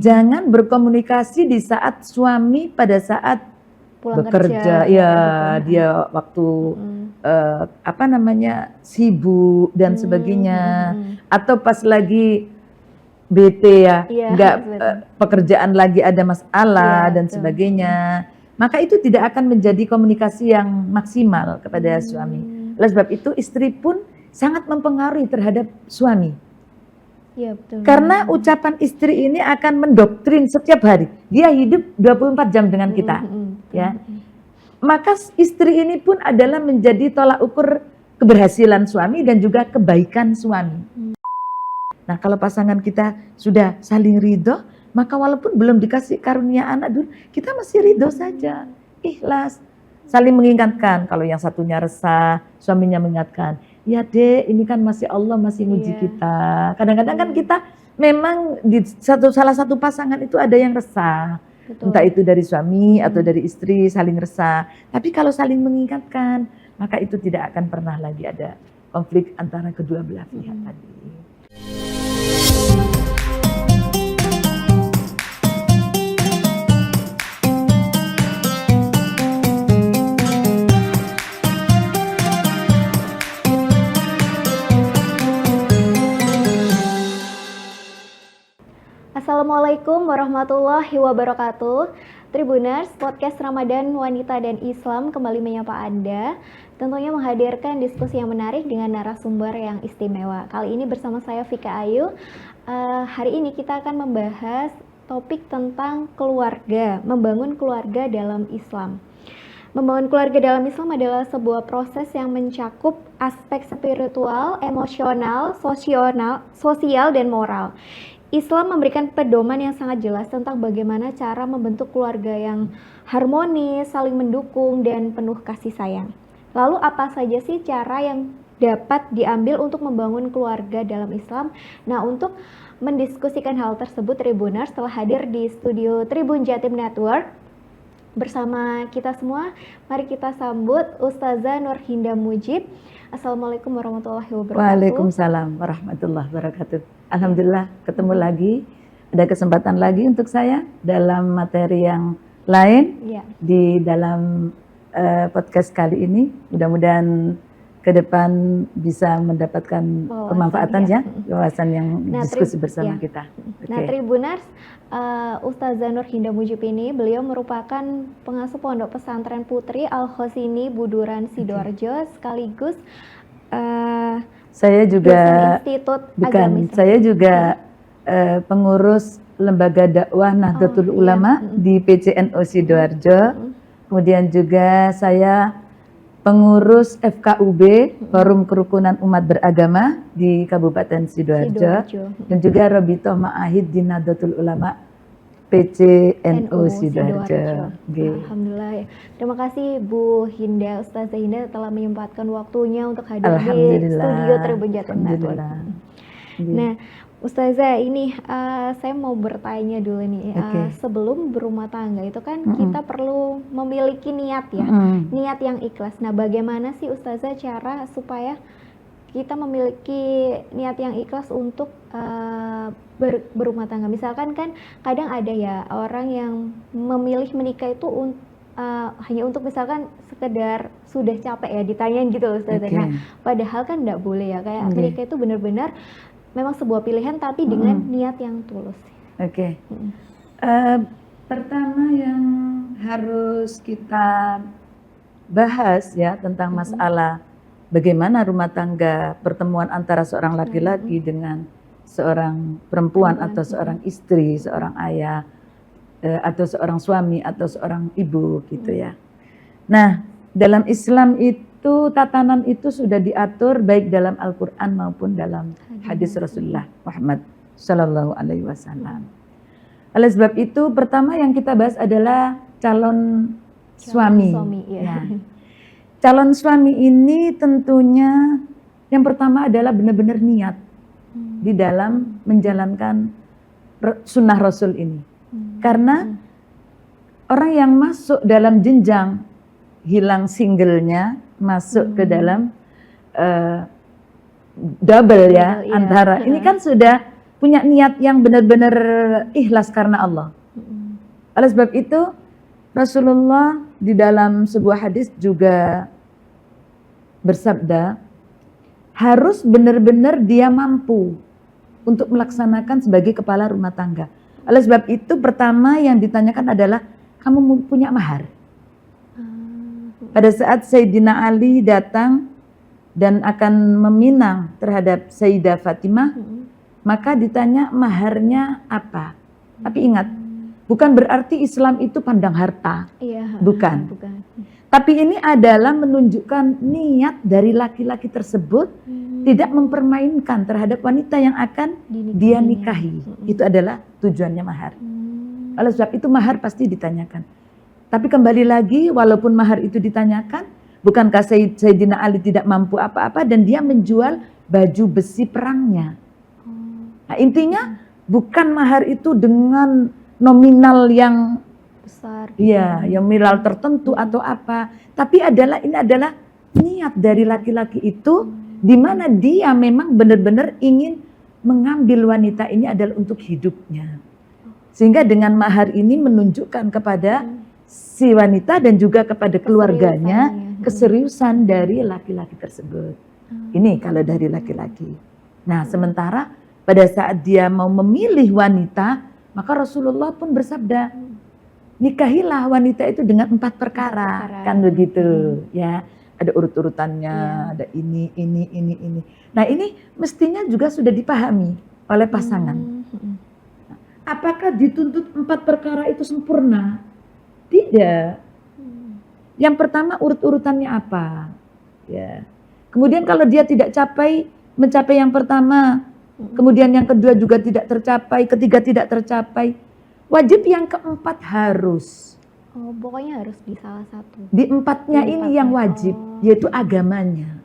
jangan berkomunikasi di saat suami pada saat Pulang bekerja, kerja, ya gitu. dia waktu sibuk dan sebagainya, atau pas lagi bete ya, Iya, nggak betul. pekerjaan lagi ada masalah Iya, dan betul. sebagainya, maka itu tidak akan menjadi komunikasi yang maksimal kepada suami. Oleh sebab itu istri pun sangat mempengaruhi terhadap suami. Iya, betul. Karena ucapan istri ini akan mendoktrin setiap hari. Dia hidup 24 jam dengan kita. Ya. Maka istri ini pun adalah menjadi tolak ukur keberhasilan suami dan juga kebaikan suami. Nah, kalau pasangan kita sudah saling ridho, maka walaupun belum dikasih karunia anak dulu, kita masih ridho saja. Ikhlas. Saling mengingatkan. Kalau yang satunya resah, suaminya mengingatkan. Ya dek, ini kan masih Allah masih nguji kita. Kadang-kadang kan kita memang di salah satu pasangan itu ada yang resah. Betul. Entah itu dari suami atau dari istri saling resah. Tapi kalau saling mengingatkan, maka itu tidak akan pernah lagi ada konflik antara kedua belah pihak tadi. Assalamualaikum warahmatullahi wabarakatuh. Tribuners, podcast Ramadan Wanita dan Islam kembali menyapa Anda. Tentunya menghadirkan diskusi yang menarik dengan narasumber yang istimewa. Kali ini bersama saya Vika Ayu. Hari ini kita akan membahas topik tentang keluarga, membangun keluarga dalam Islam. Membangun keluarga dalam Islam adalah sebuah proses yang mencakup aspek spiritual, emosional, sosial, dan moral. Islam memberikan pedoman yang sangat jelas tentang bagaimana cara membentuk keluarga yang harmonis, saling mendukung, dan penuh kasih sayang. Lalu apa saja sih cara yang dapat diambil untuk membangun keluarga dalam Islam? Nah, untuk mendiskusikan hal tersebut, Tribuners telah hadir di studio Tribun Jatim Network bersama kita semua. Mari kita sambut Ustazah Nurhinda Mujib. Assalamualaikum warahmatullahi wabarakatuh. Waalaikumsalam warahmatullahi wabarakatuh. Alhamdulillah ketemu lagi, ada kesempatan lagi untuk saya dalam materi yang lain di dalam podcast kali ini. Mudah-mudahan ke depan bisa mendapatkan kemanfaatan wawasan yang diskusi bersama kita. Nah, Tribuners, Ustazah Nurhinda Mujib ini beliau merupakan pengasuh Pondok Pesantren Putri Al-Khosini Buduran Sidoarjo, sekaligus saya juga saya juga pengurus lembaga dakwah Nahdlatul Ulama di PCNU Sidoarjo. Kemudian juga saya pengurus FKUB, Forum Kerukunan Umat Beragama di Kabupaten Sidoarjo, dan juga Rabitoh Ma'ahid di Nahdlatul Ulama PCNU Sidoarjo. Alhamdulillah ya. Terima kasih Bu Hinda, Ustazah Hinda telah menyempatkan waktunya untuk hadir di studio Tribun Jatim Network. Nah, Ustazah, ini saya mau bertanya dulu nih. Sebelum berumah tangga itu kan kita perlu memiliki niat ya, niat yang ikhlas. Nah, bagaimana sih Ustazah cara supaya kita memiliki niat yang ikhlas untuk berumah tangga? Misalkan kan kadang ada ya orang yang memilih menikah itu hanya untuk misalkan sekedar sudah capek ya ditanyain gitu loh Ustazah. Nah, padahal kan enggak boleh ya, kayak menikah itu benar-benar memang sebuah pilihan tapi dengan niat yang tulus. Pertama yang harus kita bahas ya tentang masalah bagaimana rumah tangga, pertemuan antara seorang laki-laki dengan seorang perempuan atau seorang istri, seorang ayah, atau seorang suami atau seorang ibu gitu ya. Nah, dalam Islam itu tatanan itu sudah diatur baik dalam Al-Quran maupun dalam hadis Rasulullah Muhammad Sallallahu Alaihi Wasallam. Oleh sebab itu, pertama yang kita bahas adalah calon suami. Calon suami ini tentunya yang pertama adalah benar-benar niat di dalam menjalankan sunnah Rasul ini. Karena orang yang masuk dalam jenjang hilang singlenya, masuk ke dalam double ya, antara ini kan sudah punya niat yang benar-benar ikhlas karena Allah. Oleh sebab itu Rasulullah di dalam sebuah hadis juga bersabda, harus benar-benar dia mampu untuk melaksanakan sebagai kepala rumah tangga. Oleh sebab itu pertama yang ditanyakan adalah, kamu punya mahar? Pada saat Sayyidina Ali datang dan akan meminang terhadap Sayyidah Fatimah, maka ditanya maharnya apa. Tapi ingat, bukan berarti Islam itu pandang harta. Bukan. Tapi ini adalah menunjukkan niat dari laki-laki tersebut tidak mempermainkan terhadap wanita yang akan dia nikahi. Itu adalah tujuannya mahar. Oleh sebab itu mahar pasti ditanyakan. Tapi kembali lagi, walaupun mahar itu ditanyakan, bukankah Sayyidina Ali tidak mampu apa-apa dan dia menjual baju besi perangnya. Nah, intinya bukan mahar itu dengan nominal yang besar. Iya, yang nominal tertentu atau apa. Tapi ini adalah niat dari laki-laki itu, di mana dia memang benar-benar ingin mengambil wanita ini adalah untuk hidupnya. Sehingga dengan mahar ini menunjukkan kepada si wanita dan juga kepada keluarganya keseriusan dari laki-laki tersebut. Ini kalau dari laki-laki. Nah, sementara pada saat dia mau memilih wanita, maka Rasulullah pun bersabda, nikahilah wanita itu dengan 4 perkara. Kan begitu, ya. Ada urut-urutannya, ada ini. Nah, ini mestinya juga sudah dipahami oleh pasangan. Apakah dituntut 4 perkara itu sempurna? Tidak. Yang pertama urut-urutannya apa? Ya. Kemudian kalau dia tidak mencapai yang pertama, kemudian yang kedua juga tidak tercapai, ketiga tidak tercapai, wajib yang keempat harus. Oh, pokoknya harus di salah satu. Di empatnya ini yang wajib, yaitu agamanya.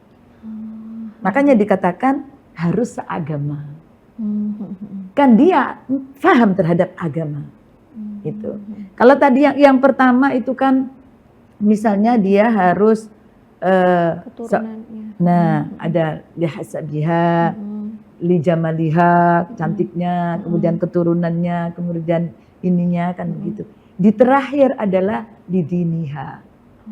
Makanya dikatakan harus seagama. Kan dia paham terhadap agama. Itu. Kalau tadi yang pertama itu kan misalnya dia harus keturunannya. ada lihasabiha, li jamaliha, cantiknya, kemudian keturunannya, kemudian ininya kan begitu. Di terakhir adalah didiniha.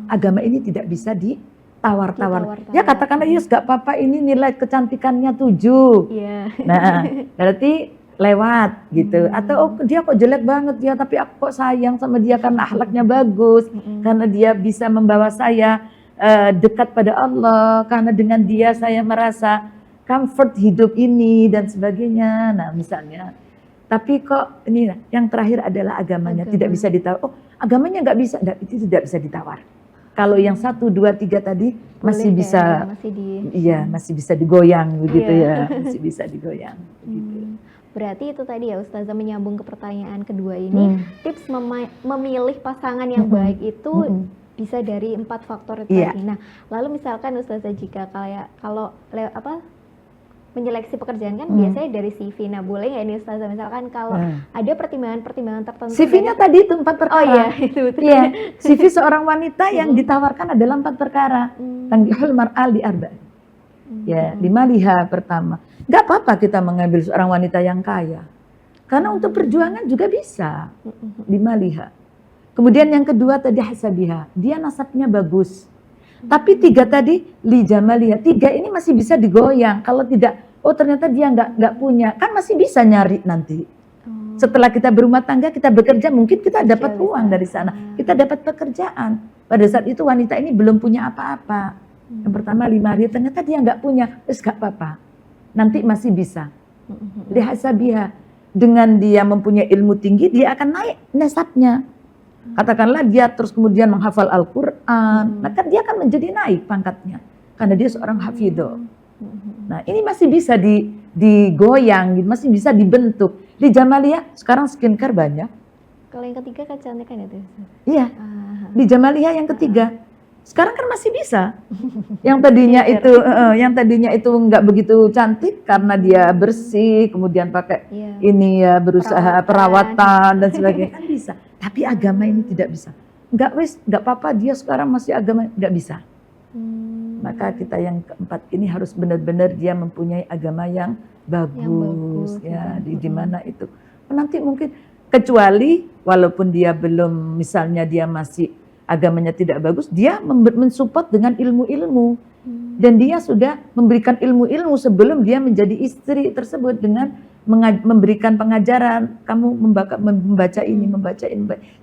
Agama ini tidak bisa ditawar-tawar. Ya katakanlah yes gak apa-apa ini nilai kecantikannya 7. Nah, berarti lewat gitu. Atau dia kok jelek banget ya, tapi aku kok sayang sama dia karena akhlaknya bagus, karena dia bisa membawa saya dekat pada Allah, karena dengan dia saya merasa comfort hidup ini dan sebagainya. Nah, misalnya. Tapi kok ini yang terakhir adalah agamanya, tidak bisa ditawar. Oh, agamanya nggak bisa, itu tidak bisa ditawar. Kalau yang 1, 2, 3 tadi masih bisa, masih bisa digoyang begitu ya, masih bisa digoyang. Gitu. Berarti itu tadi ya Ustazah, menyambung ke pertanyaan kedua ini, tips memilih pasangan yang baik itu bisa dari 4 faktor itu tadi. Nah, lalu misalkan Ustazah jika kalau menyeleksi pekerjaan kan biasanya dari CV. Nah, boleh nggak ini Ustazah misalkan kalau ada pertimbangan-pertimbangan tertentu? CV-nya tadi itu 4 perkara. Oh iya, itu betul. Iya, CV seorang wanita yang ditawarkan adalah 4 perkara. Tanggihul mar'al di arba. Ya, 5 liha pertama. Gak apa-apa kita mengambil seorang wanita yang kaya. Karena untuk perjuangan juga bisa. 5 liha. Kemudian yang kedua tadi hasabiha. Dia nasabnya bagus. Tapi 3 tadi li jamaliha. 3 ini masih bisa digoyang. Kalau tidak, oh ternyata dia nggak punya. Kan masih bisa nyari nanti. Setelah kita berumah tangga, kita bekerja, mungkin kita dapat uang dari sana. Kita dapat pekerjaan. Pada saat itu wanita ini belum punya apa-apa. Yang pertama 5 hari, ternyata dia nggak punya. Terus nggak apa-apa. Nanti masih bisa. Lihasabiha. Dengan dia mempunyai ilmu tinggi, dia akan naik nasabnya. Katakanlah dia terus kemudian menghafal Al-Quran, maka dia akan menjadi naik pangkatnya. Karena dia seorang hafidho. Nah, ini masih bisa digoyang, masih bisa dibentuk. Di Jamalia, sekarang skincare banyak. Kalau yang ketiga kecantikan itu? Iya, di Jamalia yang ketiga. Sekarang kan masih bisa. Yang tadinya itu nggak begitu cantik karena dia bersih, kemudian pakai ini ya berusaha perawatan dan sebagainya, kan bisa. Tapi agama ini tidak bisa. Nggak apa-apa dia sekarang masih agama, nggak bisa. Maka kita yang keempat ini harus benar-benar dia mempunyai agama yang bagus bagus, ya gitu. di mana itu. Nanti mungkin kecuali walaupun dia belum, misalnya dia masih agamanya tidak bagus, dia mensupport dengan ilmu-ilmu. Dan dia sudah memberikan ilmu-ilmu sebelum dia menjadi istri tersebut dengan memberikan pengajaran, kamu membaca ini,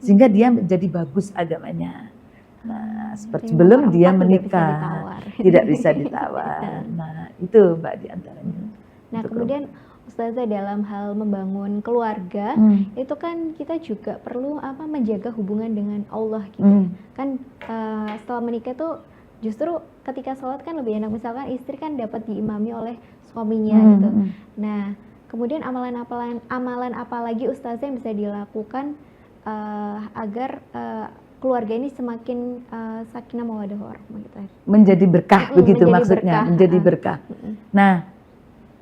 sehingga dia menjadi bagus agamanya. Nah, seperti sebelum dia menikah, tidak bisa ditawar. Nah, itu Mbak diantaranya. Nah, kemudian Ustazah dalam hal membangun keluarga, itu kan kita juga perlu menjaga hubungan dengan Allah gitu. Kan setelah menikah tuh justru ketika sholat kan lebih enak, misalkan istri kan dapat diimami oleh suaminya gitu. Nah, kemudian amalan apa lagi Ustazah yang bisa dilakukan agar keluarga ini semakin sakinah mawaddah warahmah gitu. Menjadi berkah begitu menjadi maksudnya, berkah. menjadi berkah. Nah,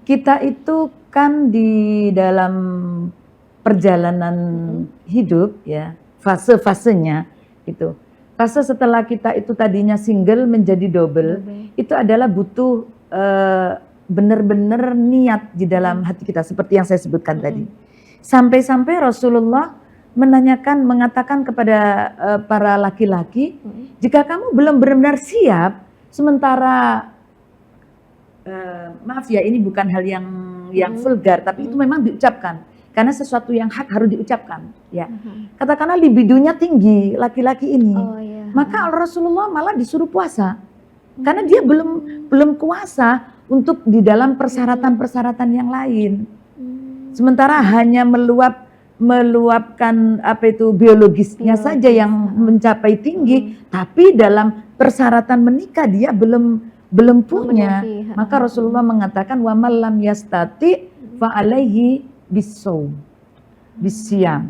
kita itu kan di dalam perjalanan hidup ya, fase-fasenya itu. Fase setelah kita itu tadinya single menjadi double. Itu adalah butuh benar-benar niat di dalam hati kita seperti yang saya sebutkan tadi. Sampai-sampai Rasulullah mengatakan kepada para laki-laki, jika kamu belum benar-benar siap, sementara maaf ya, ini bukan hal yang vulgar, tapi itu memang diucapkan karena sesuatu yang hak harus diucapkan ya. Katakanlah libidonya tinggi laki-laki ini, maka Rasulullah malah disuruh puasa karena dia belum kuasa untuk di dalam persyaratan-persyaratan yang lain. Sementara hanya meluapkan biologisnya saja yang mencapai tinggi, tapi dalam persyaratan menikah dia belum punya. Maka Rasulullah mengatakan wa man lam yastati fa alaihi bisawm,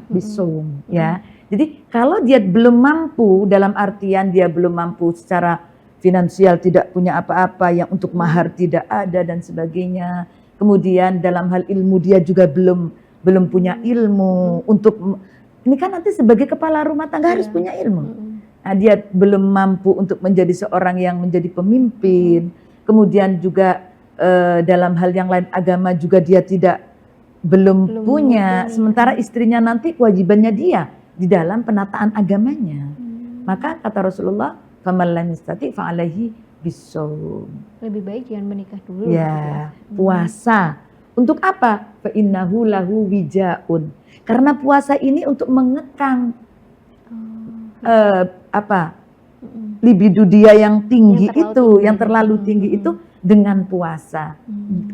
bisawm ya. Jadi kalau dia belum mampu, dalam artian dia belum mampu secara finansial, tidak punya apa-apa, yang untuk mahar tidak ada dan sebagainya. Kemudian dalam hal ilmu dia juga belum punya ilmu untuk, ini kan nanti sebagai kepala rumah tangga harus punya ilmu. Nah, dia belum mampu untuk menjadi seorang yang menjadi pemimpin. Kemudian juga dalam hal yang lain agama juga dia belum punya. Sementara istrinya nanti kewajibannya dia di dalam penataan agamanya. Maka kata Rasulullah, faman lam yastati fa alaihi bisawm. Lebih baik jangan menikah dulu. Ya, puasa. Untuk apa? Fa innahu lahu wijaun. Karena puasa ini untuk mengekang libido dia yang tinggi yang terlalu tinggi itu dengan puasa.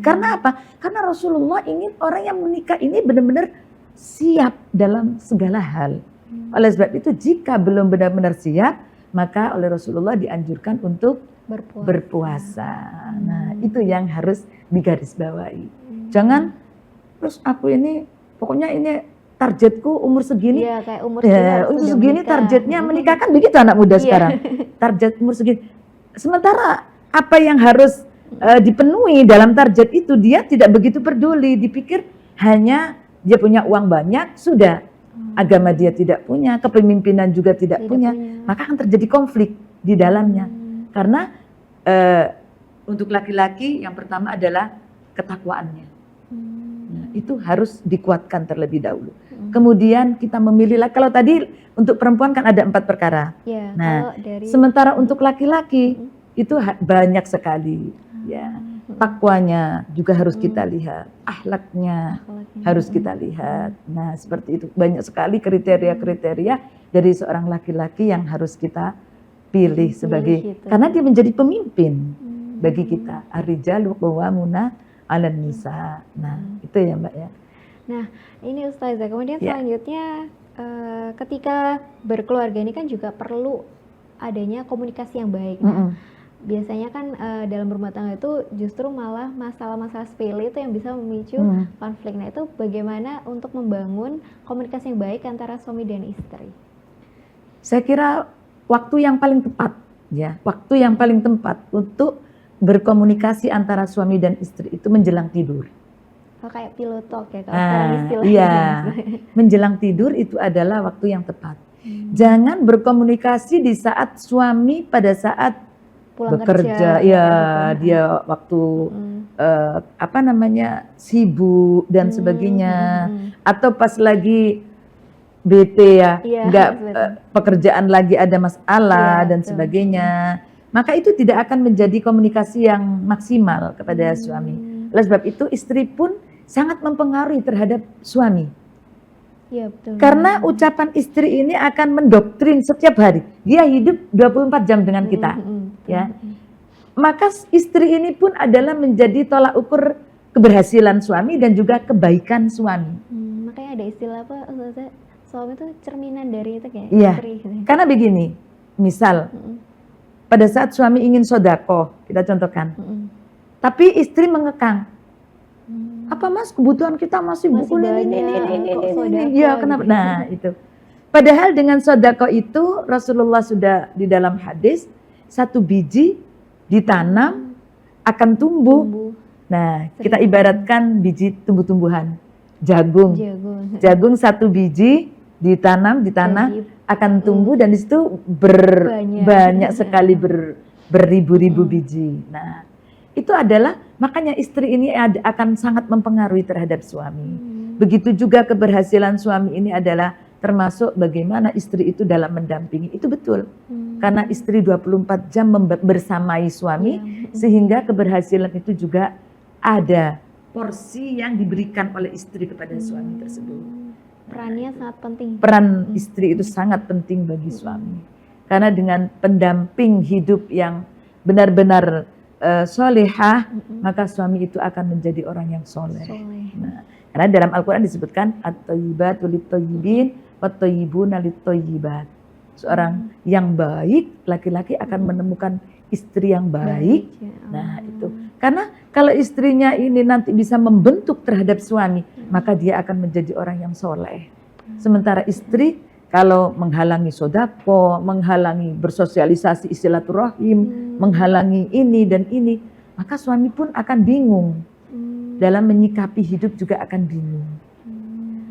Karena apa? Karena Rasulullah ingin orang yang menikah ini benar-benar siap dalam segala hal. Oleh sebab itu jika belum benar-benar siap, maka oleh Rasulullah dianjurkan untuk berpuasa. Nah, itu yang harus digarisbawahi. Jangan terus aku ini pokoknya ini targetku umur segini. Iya, kayak umur segini targetnya menikah, kan begitu anak muda sekarang. Target umur segini. Sementara apa yang harus dipenuhi dalam target itu dia tidak begitu peduli, dipikir hanya dia punya uang banyak, sudah. Agama dia tidak punya, kepemimpinan juga tidak punya, maka akan terjadi konflik di dalamnya. Karena untuk laki-laki yang pertama adalah ketakwaannya. Nah, itu harus dikuatkan terlebih dahulu. Kemudian kita memilih, kalau tadi untuk perempuan kan ada 4 perkara. Ya, nah, sementara untuk laki-laki itu banyak sekali. Ya, takwanya juga harus kita lihat, akhlaknya harus kita lihat. Nah, seperti itu banyak sekali kriteria-kriteria dari seorang laki-laki yang harus kita pilih sebagai, karena dia menjadi pemimpin bagi kita. Ar-rijalu qawwamuna 'alan nisa. Nah, itu ya Mbak ya. Nah, ini Ustazah, kemudian selanjutnya ketika berkeluarga ini kan juga perlu adanya komunikasi yang baik. Nah, biasanya kan dalam rumah tangga itu justru malah masalah-masalah sepele itu yang bisa memicu konflik. Nah, itu bagaimana untuk membangun komunikasi yang baik antara suami dan istri? Saya kira waktu yang paling tepat ya, waktu yang paling tepat untuk berkomunikasi antara suami dan istri itu menjelang tidur. Kayak pillow talk ya kalau sekarang istilahnya. Iya, menjelang tidur itu adalah waktu yang tepat. Jangan berkomunikasi di saat suami pada saat pulang bekerja, kerja, ya gitu. dia waktu sibuk dan sebagainya, atau pas lagi bete ya, Iya, nggak betul. pekerjaan lagi ada masalah Iya, dan betul. sebagainya, maka itu tidak akan menjadi komunikasi yang maksimal kepada suami. Oleh sebab itu istri pun sangat mempengaruhi terhadap suami. Iya, betul. Karena ucapan istri ini akan mendoktrin setiap hari. Dia hidup 24 jam dengan kita. Ya. Maka istri ini pun adalah menjadi tolak ukur keberhasilan suami dan juga kebaikan suami. Makanya ada istilah apa, Ustazah? Suami itu cerminan dari itu kayak Iya. istri. Karena begini, misal pada saat suami ingin sodako, kita contohkan. Tapi istri mengekang. Apa mas, kebutuhan kita masih buku ini. Ya kenapa? Gitu. Nah itu. Padahal dengan sodako itu Rasulullah sudah di dalam hadis, satu biji ditanam akan tumbuh. Nah kita ibaratkan biji tumbuh-tumbuhan. Jagung satu biji ditanam akan tumbuh dan di situ banyak sekali beribu-ribu biji. Nah itu adalah makanya istri ini akan sangat mempengaruhi terhadap suami. Begitu juga keberhasilan suami ini adalah termasuk bagaimana istri itu dalam mendampingi. Itu betul. Karena istri 24 jam bersamai suami sehingga keberhasilan itu juga ada porsi yang diberikan oleh istri kepada suami tersebut. Perannya sangat penting. Peran istri itu sangat penting bagi suami. Karena dengan pendamping hidup yang benar-benar solehah, maka suami itu akan menjadi orang yang soleh. Nah, karena dalam Al-Quran disebutkan at-thayyibatu lit-thayyibin wat-thayyibuna lit-thayyibat. Seorang yang baik, laki-laki akan menemukan istri yang baik. Nah itu, karena kalau istrinya ini nanti bisa membentuk terhadap suami, maka dia akan menjadi orang yang soleh. Sementara istri kalau menghalangi sodako, menghalangi bersosialisasi silaturahim, menghalangi ini dan ini, maka suami pun akan bingung. Dalam menyikapi hidup juga akan bingung.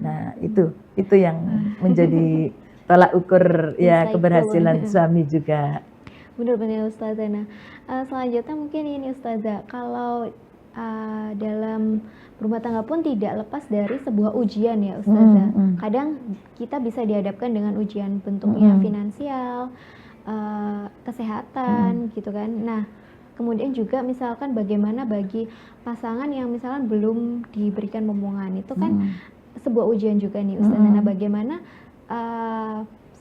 Nah itu yang menjadi tolak ukur ya keberhasilan suami juga. Benar-benar Ustazah. Nah selanjutnya mungkin ini Ustazah, kalau dalam rumah tangga pun tidak lepas dari sebuah ujian ya Ustazah. Kadang kita bisa dihadapkan dengan ujian bentuknya finansial, kesehatan gitu kan. Nah kemudian juga misalkan bagaimana bagi pasangan yang misalkan belum diberikan momongan, itu kan sebuah ujian juga nih Ustazah. Nah bagaimana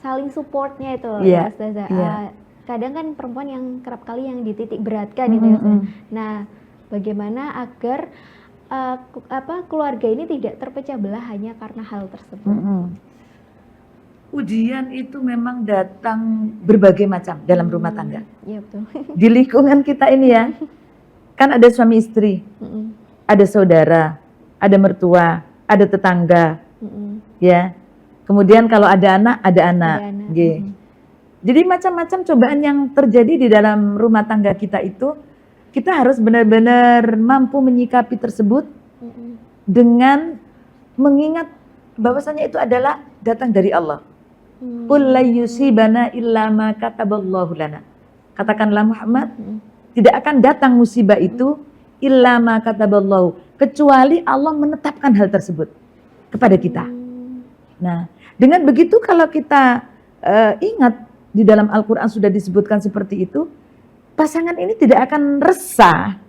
saling supportnya itu ya Ustazah. Kadang kan perempuan yang kerap kali yang dititik beratkan gitu ya Ustazah. Nah bagaimana agar keluarga ini tidak terpecah belah hanya karena hal tersebut. Ujian itu memang datang berbagai macam dalam rumah tangga. Iya betul. Di lingkungan kita ini ya, kan ada suami istri, ada saudara, ada mertua, ada tetangga, ya. Kemudian kalau ada anak, ada anak. Jadi macam-macam cobaan yang terjadi di dalam rumah tangga kita itu, kita harus benar-benar mampu menyikapi tersebut dengan mengingat bahwasanya itu adalah datang dari Allah. Qul la yusibana illa ma kataballahu lana. Katakanlah Muhammad, tidak akan datang musibah itu illa ma kataballahu, kecuali Allah menetapkan hal tersebut kepada kita. Nah, dengan begitu kalau kita ingat di dalam Al-Quran sudah disebutkan seperti itu, pasangan ini tidak akan resah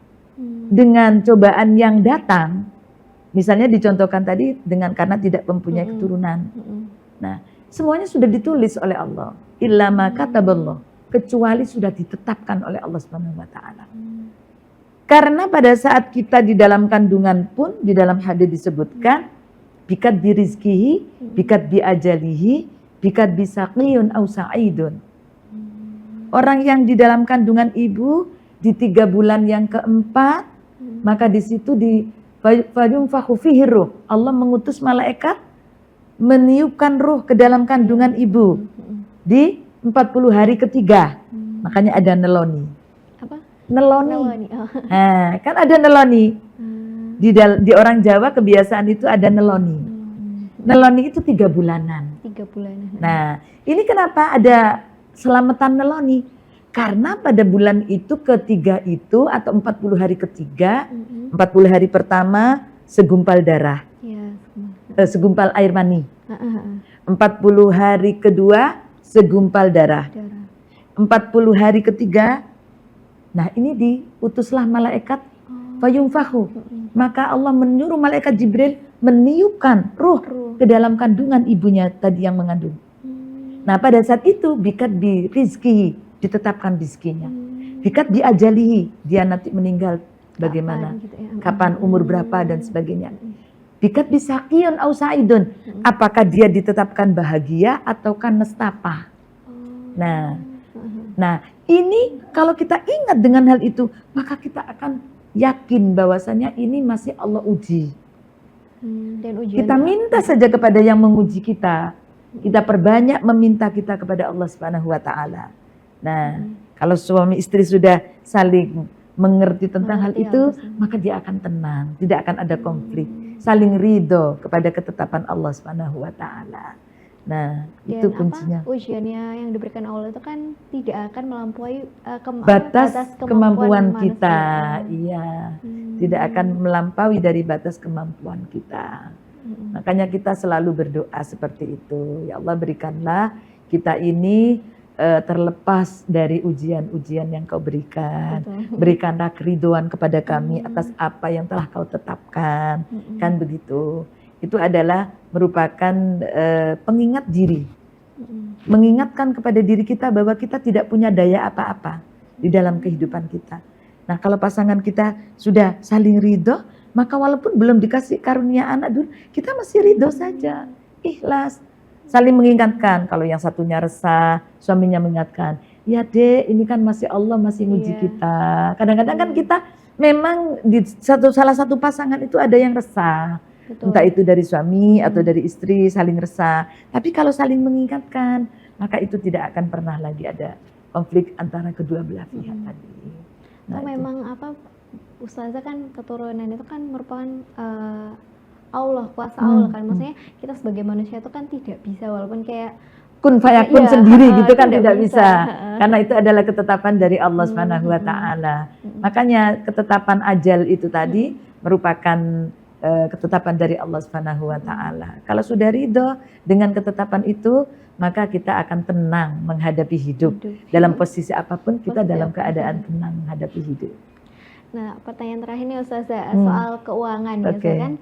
dengan cobaan yang datang. Misalnya dicontohkan tadi dengan karena tidak mempunyai keturunan. Nah, semuanya sudah ditulis oleh Allah. Illa ma kataballah, kecuali sudah ditetapkan oleh Allah Subhanahu wa taala. Karena pada saat kita di dalam kandungan pun di dalam hadis disebutkan bikat bi rizkihi, bikat bi ajalihi, bikat bi saqiyun aw sa'idun. Orang yang di dalam kandungan ibu di 3 bulan yang keempat, maka di situ fayunfakhu fihi ruh. Allah mengutus malaikat meniupkan ruh ke dalam kandungan ibu di 40 hari ketiga. Makanya ada neloni. Apa? Neloni. Nah, kan ada neloni. Di orang Jawa kebiasaan itu ada neloni. Neloni itu 3 bulanan. 3 bulanan. Nah, ini kenapa ada selamatan neloni? Karena pada bulan itu ketiga itu atau 40 hari ketiga, 40 hari pertama segumpal darah, Ya. segumpal air mani. 40 hari kedua segumpal darah. 40 hari ketiga, nah ini diutuslah malaikat fayumfahu. Maka Allah menyuruh malaikat Jibril meniupkan ruh ke dalam kandungan ibunya tadi yang mengandung. Nah pada saat itu bikat bi rizki, ditetapkan rizkinya. Bikat bi ajalihi, dia nanti meninggal bagaimana, kapan, umur berapa dan sebagainya. Bikat bi saqiyun au sa'idun, apakah dia ditetapkan bahagia ataukah nestapa. Nah ini kalau kita ingat dengan hal itu, maka kita akan yakin bahwasanya ini masih Allah uji. Dan Kita minta saja kepada yang menguji kita. Kita perbanyak meminta kita kepada Allah Subhanahu wa taala. Nah, kalau suami istri sudah saling mengerti tentang hal itu, maka dia akan tenang, tidak akan ada konflik, saling ridho kepada ketetapan Allah Subhanahu wa taala. Nah, itu kuncinya. Ujiannya yang diberikan Allah itu kan tidak akan melampaui batas kemampuan kita. Iya. Tidak akan melampaui dari batas kemampuan kita. Makanya kita selalu berdoa seperti itu. Ya Allah, berikanlah kita ini terlepas dari ujian-ujian yang Kau berikan. Berikanlah keridhaan kepada kami atas apa yang telah Kau tetapkan. Kan begitu. Itu adalah merupakan pengingat diri. Mengingatkan kepada diri kita bahwa kita tidak punya daya apa-apa di dalam kehidupan kita. Nah kalau pasangan kita sudah saling ridho, maka walaupun belum dikasih karunia anak dulu, kita masih ridho saja, ikhlas. Saling mengingatkan, kalau yang satunya resah, suaminya mengingatkan, ya dek ini kan masih Allah masih nguji kita. Kadang-kadang kan kita memang di salah satu pasangan itu ada yang resah. Entah itu dari suami atau dari istri saling resah. Tapi kalau saling mengingatkan, maka itu tidak akan pernah lagi ada konflik antara kedua belah pihak tadi. Nah, memang apa, Ustazah kan keturunan itu kan merupakan Allah, kuasa Allah kan. Maksudnya kita sebagai manusia itu kan tidak bisa, walaupun kayak kun fayakun sendiri gitu kan tidak bisa. Karena itu adalah ketetapan dari Allah Subhanahu wa taala. Makanya ketetapan ajal itu tadi merupakan ketetapan dari Allah Subhanahu wa taala. Kalau sudah ridho dengan ketetapan itu, maka kita akan tenang menghadapi hidup. Dalam posisi apapun kita dalam keadaan tenang menghadapi hidup. Nah, pertanyaan terakhir nih Ustazah, soal keuangan misalkan.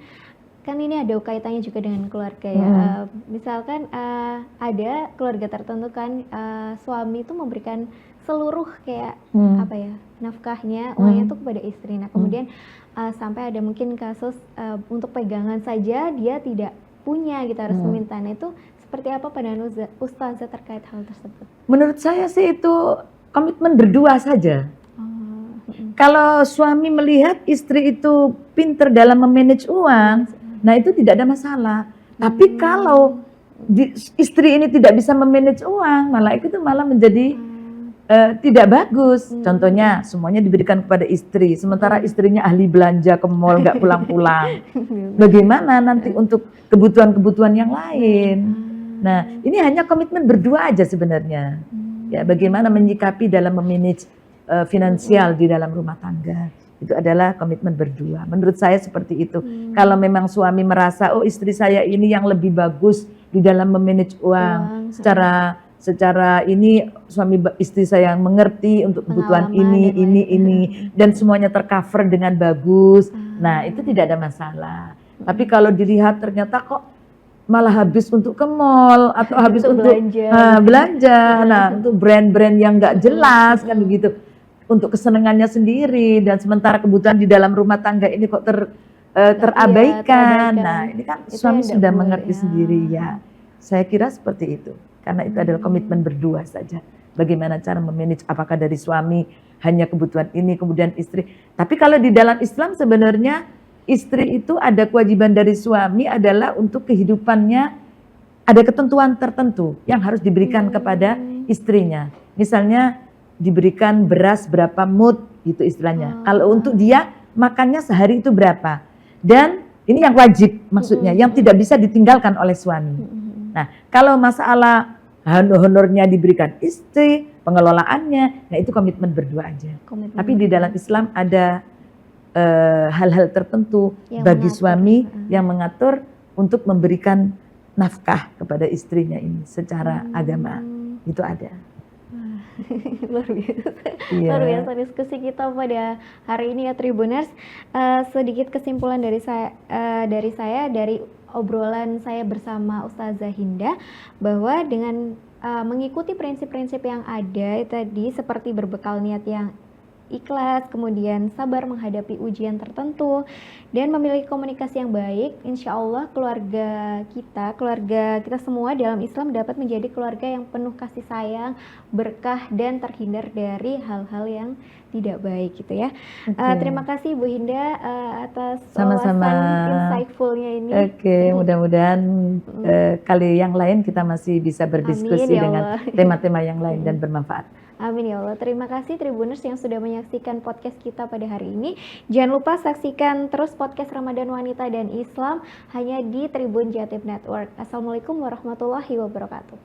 Kan ini ada kaitannya juga dengan keluarga ya. Misalkan ada keluarga tertentu kan suami itu memberikan seluruh kayak apa ya, nafkahnya, uangnya itu kepada istri. Nah, kemudian sampai ada mungkin kasus untuk pegangan saja dia tidak punya gitu, harus meminta. Nah, itu seperti apa pandangan Ustazah terkait hal tersebut? Menurut saya sih itu komitmen berdua saja. Kalau suami melihat istri itu pinter dalam memanage uang, nah itu tidak ada masalah. Tapi kalau istri ini tidak bisa memanage uang, malah itu malah menjadi tidak bagus. Contohnya semuanya diberikan kepada istri, sementara istrinya ahli belanja ke mall nggak pulang-pulang. Bagaimana nanti untuk kebutuhan-kebutuhan yang lain? Nah ini hanya komitmen berdua aja sebenarnya. Ya bagaimana menyikapi dalam memanage finansial di dalam rumah tangga. Itu adalah komitmen berdua. Menurut saya seperti itu. Kalau memang suami merasa, oh istri saya ini yang lebih bagus di dalam memanage uang. Secara ini suami istri saya yang mengerti untuk kebutuhan ini. Dan semuanya tercover dengan bagus. Nah itu tidak ada masalah. Tapi kalau dilihat ternyata kok malah habis untuk ke mall atau habis untuk belanja. Nah untuk brand-brand yang nggak jelas kan begitu. Untuk kesenangannya sendiri dan sementara kebutuhan di dalam rumah tangga ini kok terabaikan. Nah ini kan suami sudah mengerti sendiri ya. Saya kira seperti itu. Karena itu adalah komitmen berdua saja. Bagaimana cara memanage, apakah dari suami hanya kebutuhan ini kemudian istri. Tapi kalau di dalam Islam sebenarnya istri itu ada kewajiban dari suami adalah untuk kehidupannya ada ketentuan tertentu yang harus diberikan kepada istrinya. Misalnya diberikan beras berapa mud gitu istilahnya. Kalau untuk dia makannya sehari itu berapa. Dan ini yang wajib maksudnya, yang tidak bisa ditinggalkan oleh suami. Nah, kalau masalah honornya diberikan istri, pengelolaannya. Nah itu komitmen berdua aja. Komitmen Tapi di dalam Islam ada hal-hal tertentu Yang bagi mengatur. suami yang mengatur untuk memberikan nafkah kepada istrinya ini secara agama. Itu ada. Luar biasa. Iya. Luar biasa diskusi kita pada hari ini ya Tribuners. Sedikit kesimpulan dari saya dari obrolan saya bersama Ustazah Hinda, bahwa dengan mengikuti prinsip-prinsip yang ada tadi, seperti berbekal niat yang ikhlas, kemudian sabar menghadapi ujian tertentu, dan memiliki komunikasi yang baik, insya Allah keluarga kita semua dalam Islam dapat menjadi keluarga yang penuh kasih sayang, berkah, dan terhindar dari hal-hal yang tidak baik gitu ya. Terima kasih Bu Hinda atas Sama-sama. wawasan insightful-nya ini. Oke, mudah-mudahan kali yang lain kita masih bisa berdiskusi Amin, ya dengan Allah. tema-tema yang lain dan bermanfaat. Amin ya Allah. Terima kasih Tribuners yang sudah menyaksikan podcast kita pada hari ini. Jangan lupa saksikan terus podcast Ramadan Wanita dan Islam hanya di Tribun Jatim Network. Assalamualaikum warahmatullahi wabarakatuh.